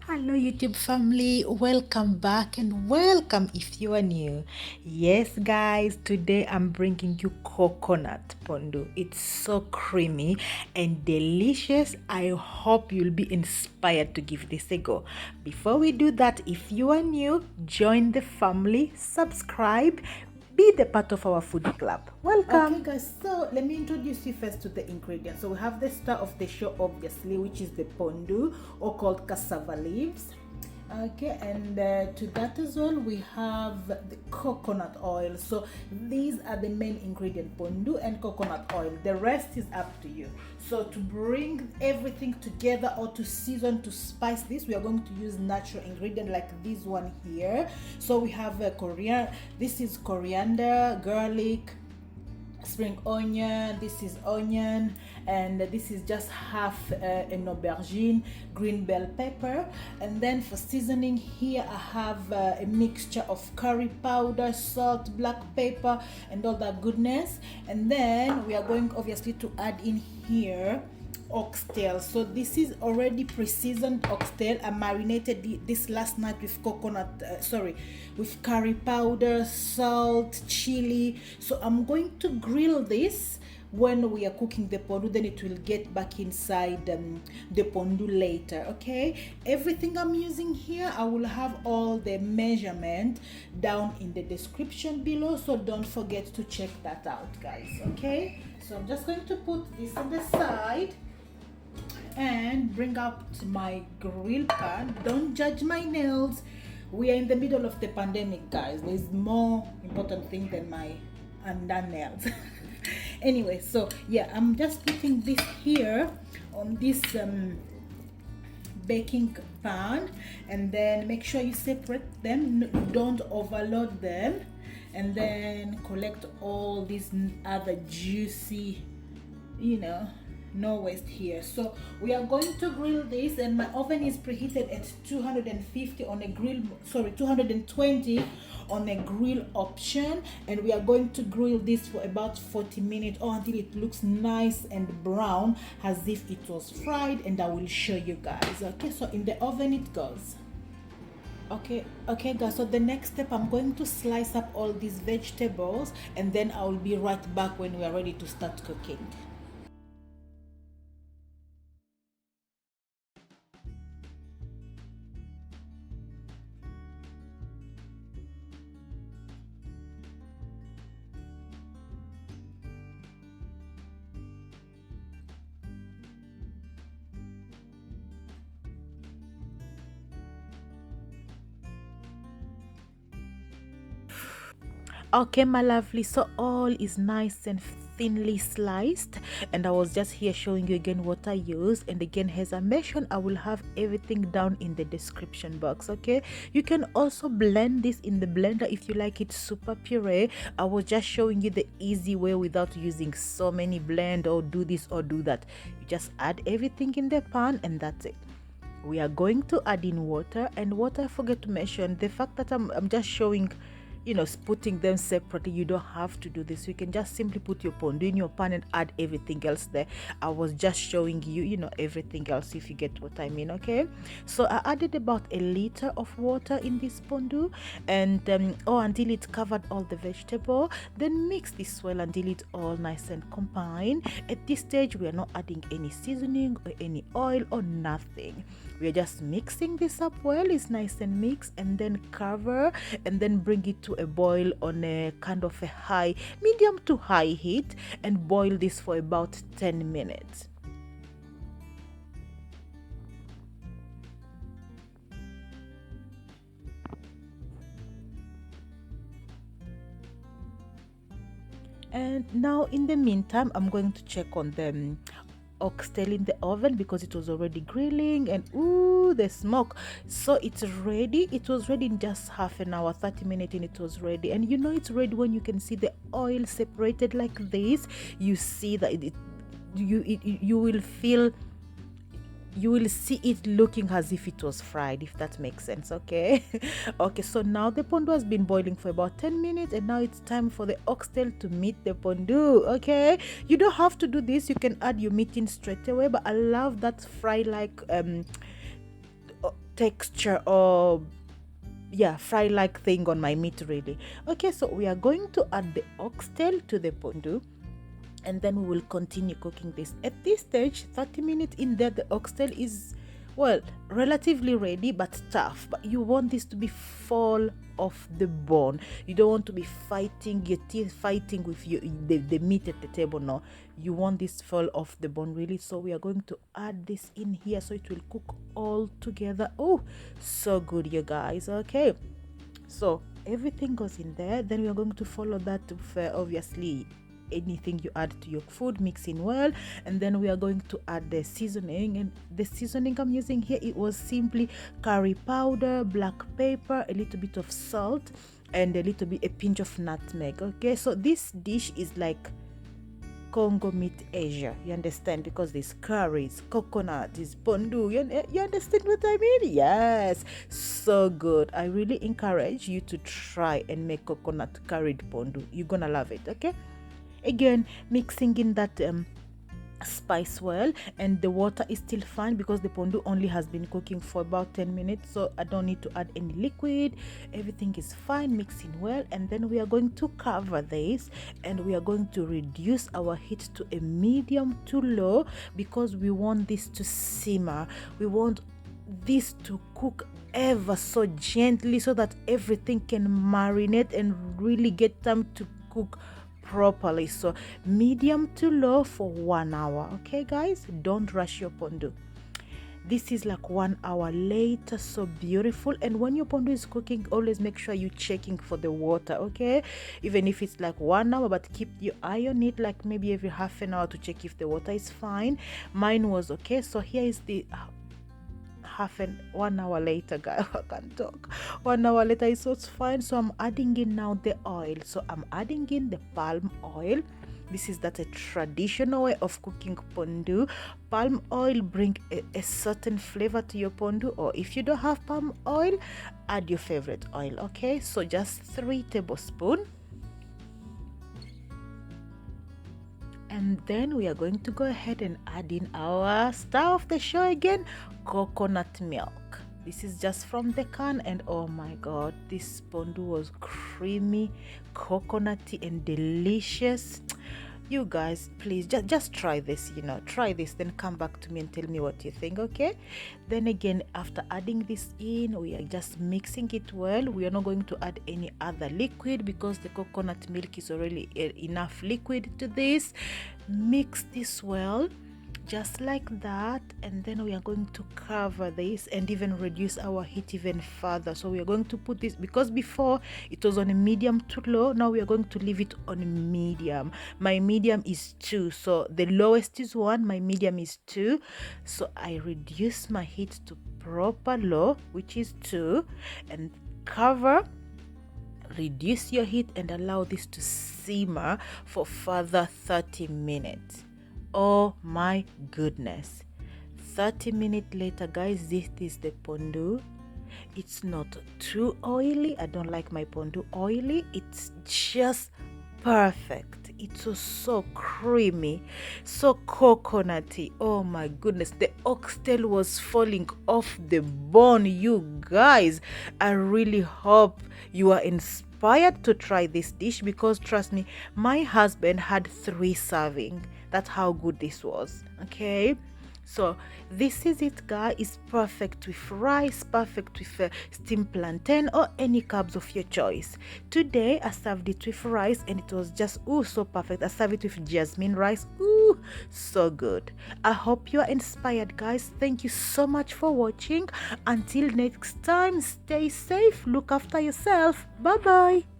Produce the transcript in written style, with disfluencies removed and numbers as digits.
Hello YouTube family, welcome back and welcome if you are new. Yes guys, today I'm bringing you coconut pondu. It's so creamy and delicious. I hope you'll be inspired to give this a go. Before we do that, if you are new, join the family, subscribe, be the part of our food club. Welcome. Okay guys, so let me introduce you first to the ingredients. So we have the star of the show obviously, which is the pondu or called cassava leaves. Okay, and to that as well we have the coconut oil. So these are the main ingredient, pondu and coconut oil. The rest is up to you. So to bring everything together or to season, to spice this, we are going to use natural ingredient like this one here. So we have coriander. This is coriander, garlic, spring onion, this is onion, and this is just half an aubergine, green bell pepper. And then for seasoning here I have a mixture of curry powder, salt, black pepper, and all that goodness. And then we are going obviously to add in here oxtail. So this is already pre-seasoned oxtail. I marinated this last night with with curry powder, salt, chili. So I'm going to grill this when we are cooking the pondu, then it will get back inside the pondu later. Okay, everything I'm using here, I will have all the measurement down in the description below, so don't forget to check that out guys. Okay, so I'm just going to put this on the side and bring up my grill pan. Don't judge my nails, we are in the middle of the pandemic guys. There's more important thing than my undone nails. Anyway, so yeah, I'm just putting this here on this baking pan, and then make sure you separate them, don't overload them, and then collect all these other juicy, no waste here. So we are going to grill this, and my oven is preheated at 250 on a grill, 220 on a grill option, and we are going to grill this for about 40 minutes or until it looks nice and brown as if it was fried, and I will show you guys. Okay, so in the oven it goes. Okay guys, so the next step, I'm going to slice up all these vegetables, and then I will be right back when we are ready to start cooking. Okay my lovely, so all is nice and thinly sliced, and I was just here showing you again what I use. And again, as I mentioned, I will have everything down in the description box. Okay, you can also blend this in the blender if you like it super puree. I was just showing you the easy way without using so many blend or do this or do that. You just add everything in the pan and that's it. We are going to add in water, and what I forget to mention, the fact that I'm just showing, putting them separately. You don't have to do this. You can just simply put your pondu in your pan and add everything else there. I was just showing you, everything else, if you get what I mean. Okay, so I added about a liter of water in this pondu, and until it covered all the vegetable. Then mix this well until it's all nice and combined. At this stage, we are not adding any seasoning or any oil or nothing. We are just mixing this up well. It's nice and mixed, and then cover, and then bring it to a boil on a kind of a medium to high heat, and boil this for about 10 minutes. And now in the meantime, I'm going to check on the oxtail in the oven because it was already grilling, and ooh, the smoke. So it's ready. It was ready in just half an hour, 30 minutes, and it was ready. And it's ready when you can see the oil separated like this. You see that you will feel, you will see it looking as if it was fried, if that makes sense. Okay. Okay, so now the pondu has been boiling for about 10 minutes, and now it's time for the oxtail to meet the pondu. Okay, you don't have to do this, you can add your meat in straight away, but I love that fry like texture or fry like thing on my meat really. Okay, so we are going to add the oxtail to the pondu, and then we will continue cooking this. At this stage, 30 minutes in there, the oxtail is, well, relatively ready but tough. But you want this to be fall off the bone. You don't want to be fighting your teeth, fighting with the meat at the table. No, you want this fall off the bone really. So we are going to add this in here so it will cook all together. Oh, so good, you guys. Okay, so everything goes in there. Then we are going to follow that with obviously anything you add to your food, mixing well, and then we are going to add the seasoning. And the seasoning I'm using here, it was simply curry powder, black pepper, a little bit of salt, and a pinch of nutmeg. Okay, so this dish is like Congo meet Asia, you understand, because there's curries, coconut, there's pondu, you understand what I mean? Yes, so good. I really encourage you to try and make coconut curried pondu. You're gonna love it. Okay, again, mixing in that spice well, and the water is still fine because the pondu only has been cooking for about 10 minutes, so I don't need to add any liquid. Everything is fine, mixing well, and then we are going to cover this, and we are going to reduce our heat to a medium to low because we want this to simmer. We want this to cook ever so gently so that everything can marinate and really get time to cook properly. So medium to low for 1 hour. Okay guys, don't rush your pondu. This is like 1 hour later, so beautiful. And when your pondu is cooking, always make sure you're checking for the water. Okay, even if it's like 1 hour, but keep your eye on it, like maybe every half an hour to check if the water is fine. Mine was okay. So here is the 1 hour later, guys. I can't talk. 1 hour later, it's fine. So I'm adding in now the oil. So I'm adding in the palm oil. This is a traditional way of cooking pondu. Palm oil bring a certain flavor to your pondu, or if you don't have palm oil, add your favorite oil. Okay, so just 3 tablespoons. And then we are going to go ahead and add in our star of the show again, coconut milk. This is just from the can, and oh my god, this pondu was creamy, coconutty, and delicious. You guys, please just try this, try this, then come back to me and tell me what you think. Okay, then again, after adding this in, we are just mixing it well. We are not going to add any other liquid because the coconut milk is already enough liquid to this. Mix this well, just like that, and then we are going to cover this and even reduce our heat even further. So we are going to put this, because before it was on a medium to low, now we are going to leave it on medium. My medium is 2, so the lowest is 1, my medium is 2, so I reduce my heat to proper low, which is 2, and cover. Reduce your heat and allow this to simmer for further 30 minutes. Oh my goodness, 30 minutes later, guys, this is the pondu. It's not too oily. I don't like my pondu oily. It's just perfect. It was so creamy, so coconutty. Oh my goodness, the oxtail was falling off the bone. You guys, I really hope you are inspired to try this dish, because trust me, my husband had 3 serving. That's how good this was. Okay, so this is it, guys. It's perfect with rice, perfect with steamed plantain or any carbs of your choice. Today I served it with rice and it was just so perfect. I served it with jasmine rice. So good. I hope you are inspired, guys. Thank you so much for watching. Until next time, stay safe, look after yourself. Bye bye.